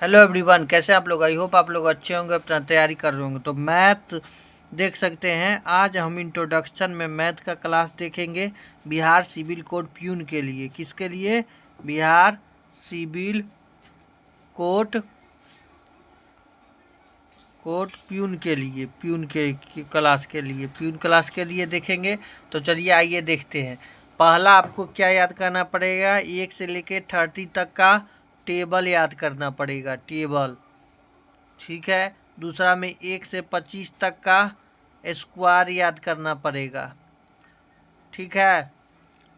Hello everyone, कैसे आप लोग। आई होप आप लोग अच्छे होंगे, अपना तैयारी कर रहे होंगे। तो मैथ देख सकते हैं। आज हम इंट्रोडक्शन में मैथ का क्लास देखेंगे बिहार सिविल कोड प्यून के लिए। किसके लिए? Bihar civil code code peon के लिए, प्यून के क्लास के लिए, प्यून क्लास के लिए देखेंगे। तो चलिए आइए देखते हैं। पहला आपको क्या याद करना पड़ेगा? 1 से लेके 30 तक का टेबल याद करना पड़ेगा, टेबल। ठीक है। दूसरा में 1 से 25 तक का स्क्वायर याद करना पड़ेगा। ठीक है।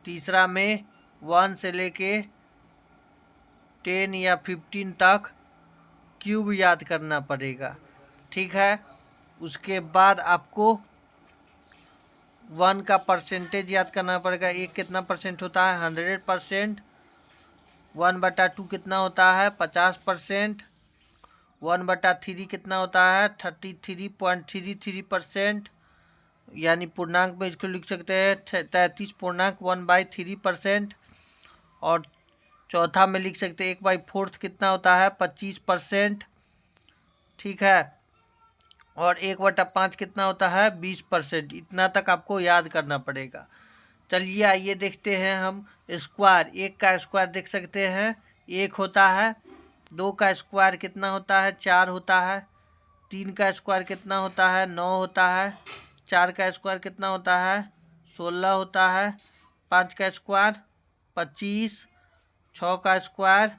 तीसरा में 1 से लेके 10 या 15 तक क्यूब याद करना पड़ेगा। ठीक है। उसके बाद आपको 1 का परसेंटेज याद करना पड़ेगा। एक कितना परसेंट होता है? 100%। 1/2 कितना होता है? 50%। 1/3 कितना होता है? 33.33%। यानी पूर्णांक में इसको लिख सकते हैं 33.1/3%। और चौथा में लिख सकते हैं 1/4 कितना होता है? 25%। ठीक है। और 1/5 कितना होता है? 20%। इतना तक आपको याद करना पड़ेगा। चलिए आइए देखते हैं हम स्क्वायर। 1 का स्क्वायर देख सकते हैं, 1 होता है। 2 का स्क्वायर कितना होता है? 4 होता है। 3 का स्क्वायर कितना होता है? 9 होता है। 4 का स्क्वायर कितना होता है? 16 होता है। 5 का स्क्वायर 25। 6 का स्क्वायर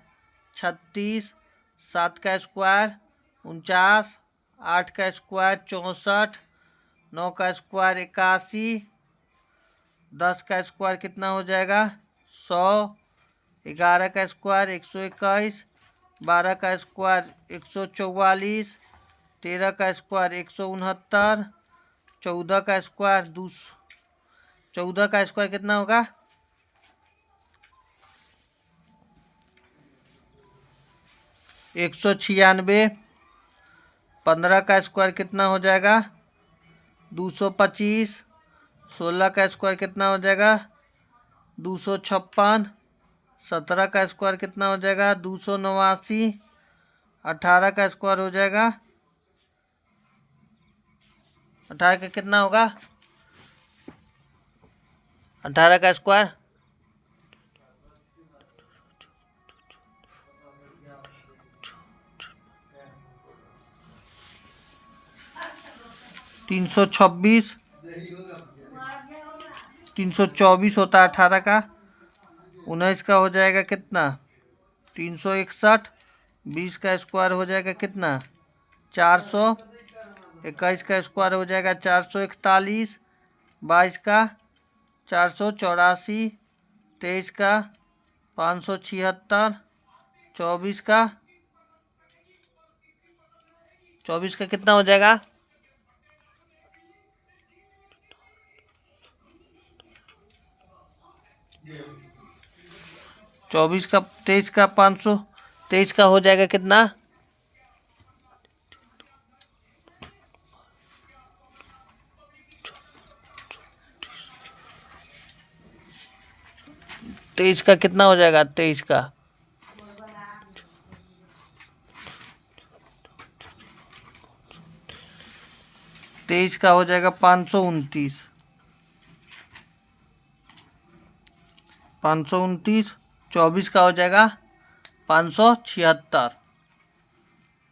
36। 7 का स्क्वायर 49। 8 का स्क्वायर 64। 9 का स्क्वायर 81। 10 का स्क्वायर कितना हो जाएगा? 100। 11 का स्क्वायर 121। 12 का स्क्वायर 144। 13 का स्क्वायर 169। 14 का स्क्वायर 200। 14 का स्क्वायर कितना होगा? 196। 15 का स्क्वायर कितना हो जाएगा? 225। 16 का स्क्वायर कितना हो जाएगा? 256। 17 का स्क्वायर कितना हो जाएगा? 289। 18 का स्क्वायर हो जाएगा, 18 का कितना होगा? 18 का स्क्वायर 326। 324 होता है 18 का। 19 का हो जाएगा कितना? 361। 20 का स्क्वायर हो जाएगा कितना? 400। 21 का स्क्वायर हो जाएगा 441। 22 का 484। 23 का 576। 24 का 24 का कितना हो जाएगा? 24 का 23 का 500। 23 का हो जाएगा कितना? 23 का कितना हो जाएगा? 23 का 23 का हो जाएगा 529। 529। 24 का हो जाएगा 576।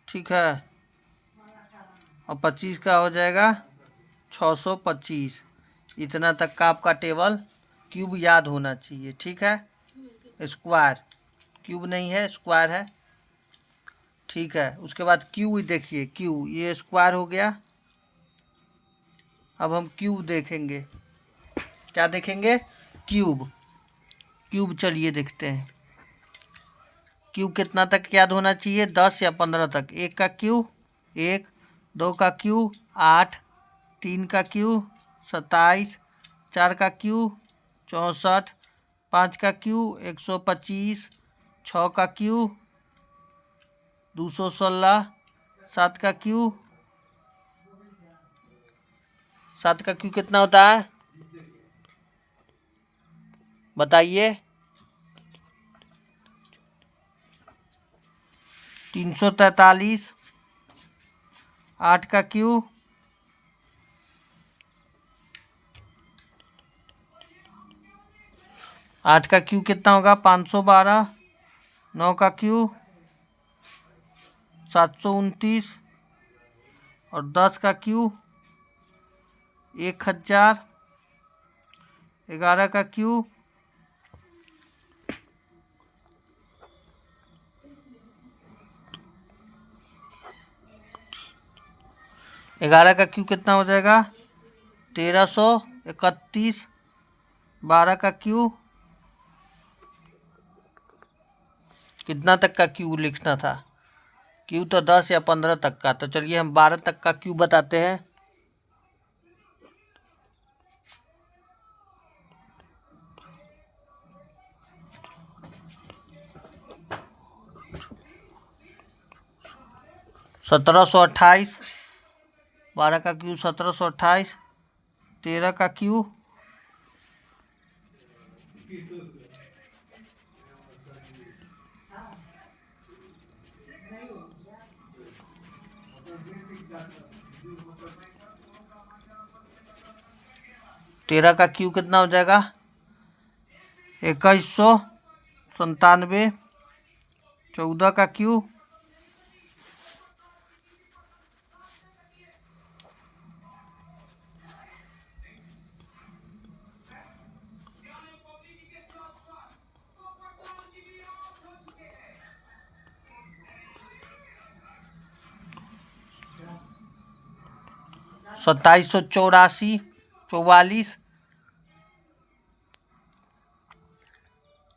ठीक है। और 25 का हो जाएगा 625। इतना तक का आपका टेबल क्यूब याद होना चाहिए। ठीक है। स्क्वायर, क्यूब नहीं है, स्क्वायर है। ठीक है। उसके बाद क्यू देखिए, क्यू, ये स्क्वायर हो गया। अब हम क्यूब देखेंगे। क्या देखेंगे? क्यूब। क्यूब चलिए देखते हैं। क्यूब कितना तक याद होना चाहिए? 10 या 15 तक। 1 का क्यूब 1। 2 का क्यूब 8। 3 का क्यूब 27। 4 का क्यूब 64। 5 का क्यूब 125। 6 का क्यूब 216। 7 का क्यूब 7 का क्यूब कितना होता है? बताइए। 343। 8 का क्यू 8 का क्यू कितना होगा 512। 9 का क्यू 729 और 10 का क्यू 1000। 11 का क्यू 11 का क्यू कितना हो जाएगा 1331। 12 का क्यू कितना तक का क्यू लिखना था, क्यू तो 10 या 15 तक का, तो चलिए हम 12 तक का क्यू बताते हैं। सत्रह सौ 12 का क्यू 1728। 13 का क्यू 13 का क्यू कितना हो जाएगा 2197। 14 का क्यू 2784। 44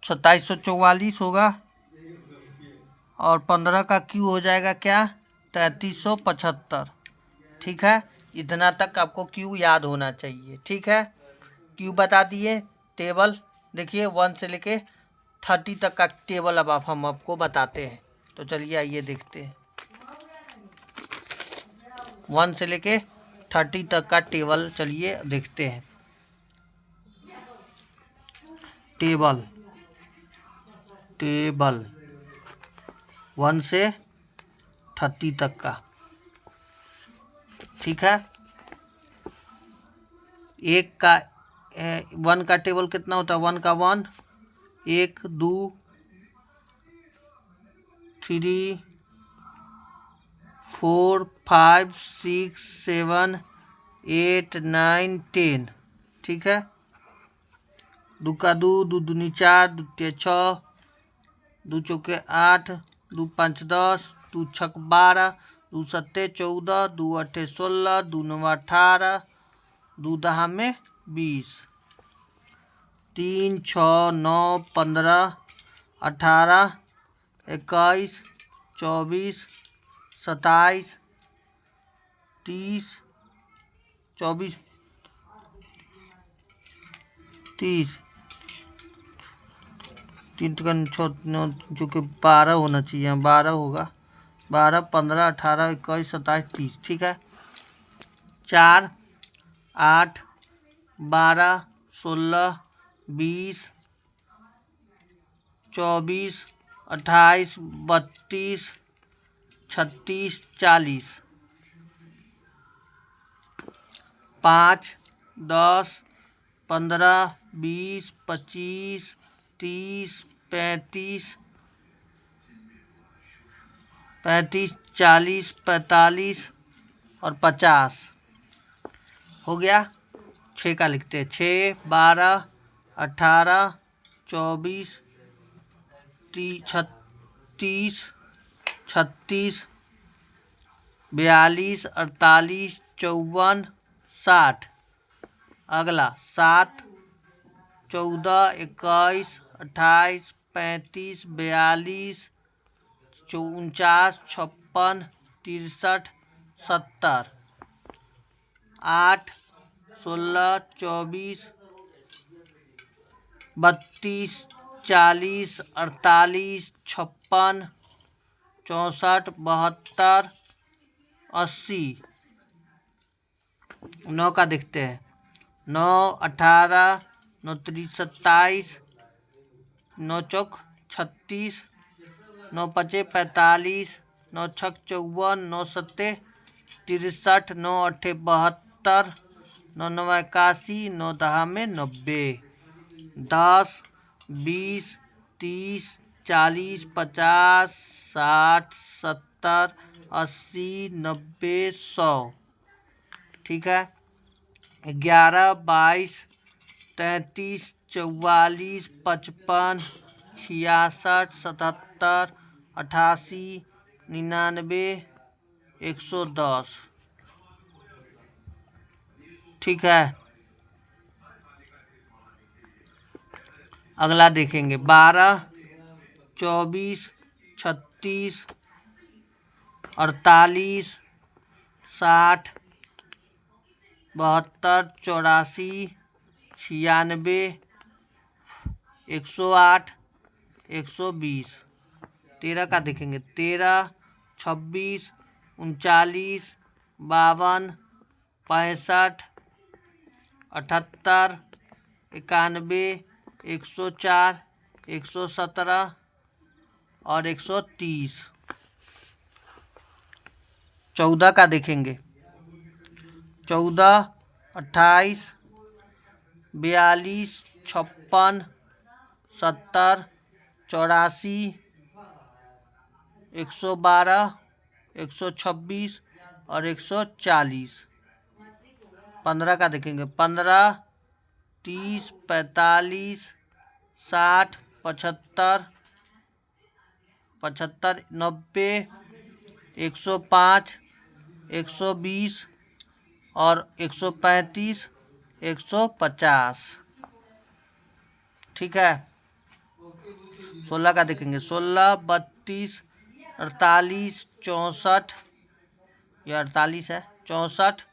2744 होगा। और 15 का क्यू हो जाएगा क्या 3375। ठीक है, इतना तक आपको क्यू याद होना चाहिए। ठीक है, क्यू बता दिए। टेबल देखिए 1 से लेके 30 तक का टेबल अब हम आपको बताते हैं। तो चलिए आइए देखते हैं 1 से लेके 30 तक का टेबल। चलिए देखते हैं टेबल 1 से 30 तक का। ठीक है, 1 का टेबल कितना होता है 1 का 1 1 2 3 4 5 6 7 8 9 10। ठीक है, 2 का 2 2 दूनी 4 2 तिया 6 2 चौके 8 2 5 10 2 छक 12 2 सत्ते 14 2 अट्ठे 16 2 नवा 18 2 दहा में 20 3 6 9 15 18 21 24 27 30 24 30 3 जो कि 12 होना चाहिए, 12 होगा। 12 15 18 21 27 30। ठीक है, 4 8 12 16 20 24 28 32 36 40। 5 10 15 20 25 30 35 40 45 और 50 हो गया। 6 का लिखते हैं 6 12 18 24 36 36 42 48 54 60। अगला 7 14 21 28 35 42 49 56 63 70। 8 16 24 32 40 48 56 64 72 80। 9 का देखते हैं 9 18 9 3 27 9 चौक 36 9 पचे 45 9 छक 54, 9 सत्ते 63, 9 अट्ठे 72, 9 नवा 81, 9 दहा में 90। 10, 20, 30, 40, 50, 60, 70, 80, 90, 100। ठीक है। 11, 22, 33, 44, 55, 66, 77, 88, 99, 110। ठीक है। अगला देखेंगे 12, 24, 36, 48, 60, 72, 84, 96, 108, 120। 13 का देखेंगे 13, 26, 39, 52, 65, 78, 91, 104, 117 और 130। 14 का देखेंगे 14, 28, 42, 56, 70, 84, 112, 126 और 140। 15 का देखेंगे 15, 30, 45, 60, 75, 90, 105, 120 और 135, 150। ठीक है। 16 का देखेंगे 16, 32, 48, 64, यह 48 है, 64,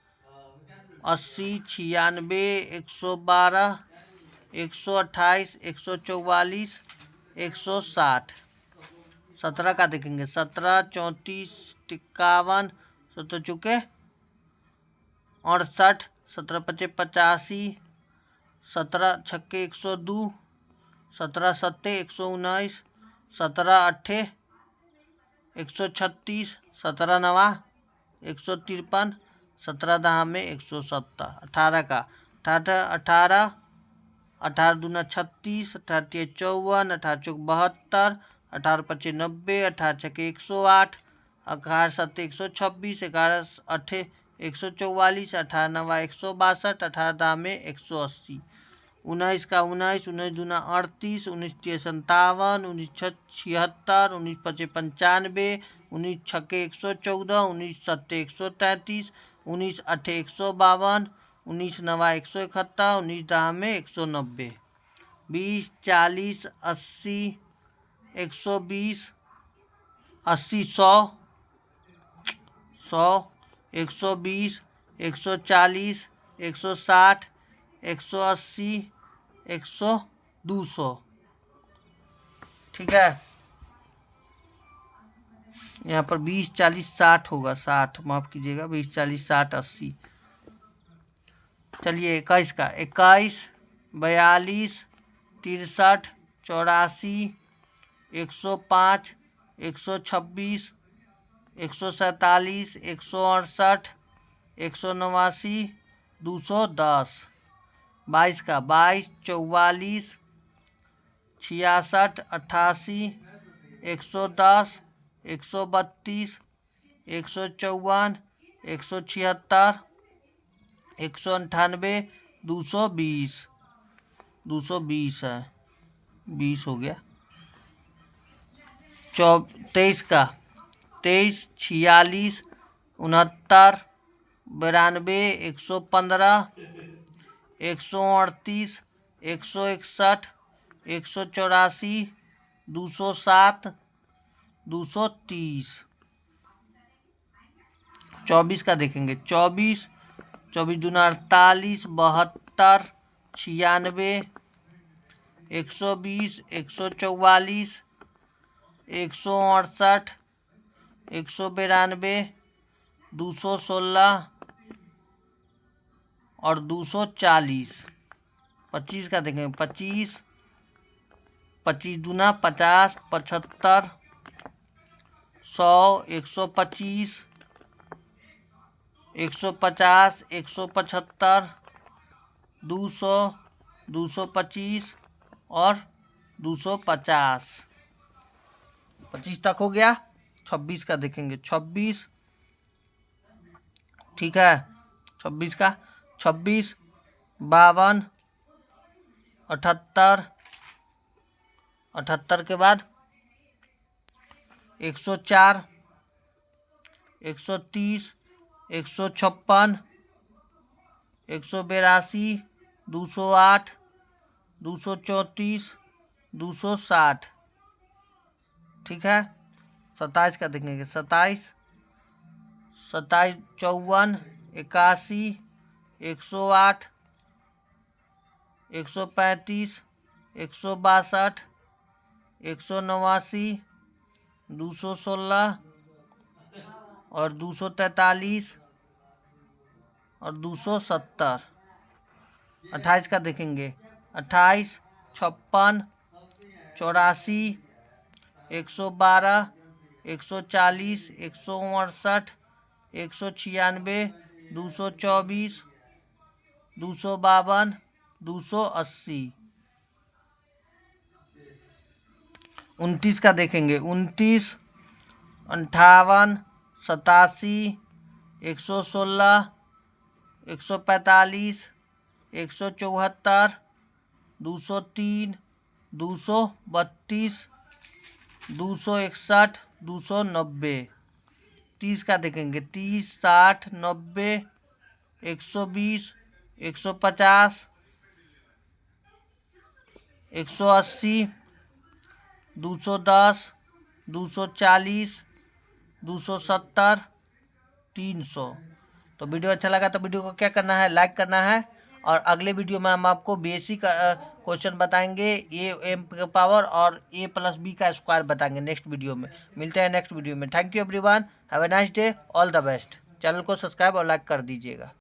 80, 96, 112, 128, 144, 160। 17 का देखेंगे 17, 34, 51, 17 चुके 68, 17 पचे 85, 17 छक्के 102, 17 सत्ते 119, 17 अट्ठे 136, 17 नवा 153, 17 दहा में 170। 18 का 18, 18 दूना 36, 18 तिया 54, 18 चौक 72, 18 पचे 90, 18 छके 108, 18 सत्ते 126, 11 अट्ठे 144, 18 नवा 162, 18 दहा में 180। 19 का 19, 19 दूना 38, 19 तिया 57, 19 छः 76, 19 पचे 95, 19 छक्के 114, 19 सत्ते 133, 19 अट्ठे 152, 19 नवा 171, 19 दहा में 190। 20, 40, 80, 120, 80, 100, 100, 120, 140, 160, 180, 100, 200। ठीक है। यहाँ पर 20, 40, 60 होगा, 60 माफ कीजिएगा, 20, 40, 60, 80। चलिए 21 का 21, 42, 63, 84, 105, 126, 147, 168, 189, 210। 22 का 22, 44, 66, 88, 110, 132, 154, 176, 198, 220। 220 है, 20 हो गया। 23 का 23, 46, 69, 92, 115, 138, 161, 184, 207, 230। 24 का देखेंगे 24, 24 दूना 48, 72, 96, 120, 144, 168, 192, 216 और 240। 25 का देखेंगे 25, 25 दूना 50, 75, 100, 125, 150, 175, 200, 225 और 250। 25 तक हो गया। 26 का देखेंगे। 26, ठीक है। 26 का 56, 52, 78, 78 के बाद 104, 130, 156, 182, 208, 234, 260, ठीक है। 27 का देखेंगे। 27, 27, 54, 81, 108, 135, 162, 189, 216 और 243 और 270। 28 का देखेंगे। 28, 56, 84, 112, 140, 168, 196, 224, 252, 280। 29 का देखेंगे। 29, 58, 87, 116, 145, 174, 203, 232, 261, 290। 30 का देखेंगे। 30, 60, 90, 120, 150, 180, 210, 240, 270, 300। तो वीडियो अच्छा लगा तो वीडियो को क्या करना है, लाइक करना है। और अगले वीडियो में हम आपको बेसिक क्वेश्चन बताएंगे, ए एम का पावर और ए प्लस बी का स्क्वायर बताएंगे नेक्स्ट वीडियो में। मिलते हैं नेक्स्ट वीडियो में। Thank you everyone, have a nice day, all the best. Channel को सब्सक्राइब और लाइक कर दीजिएगा।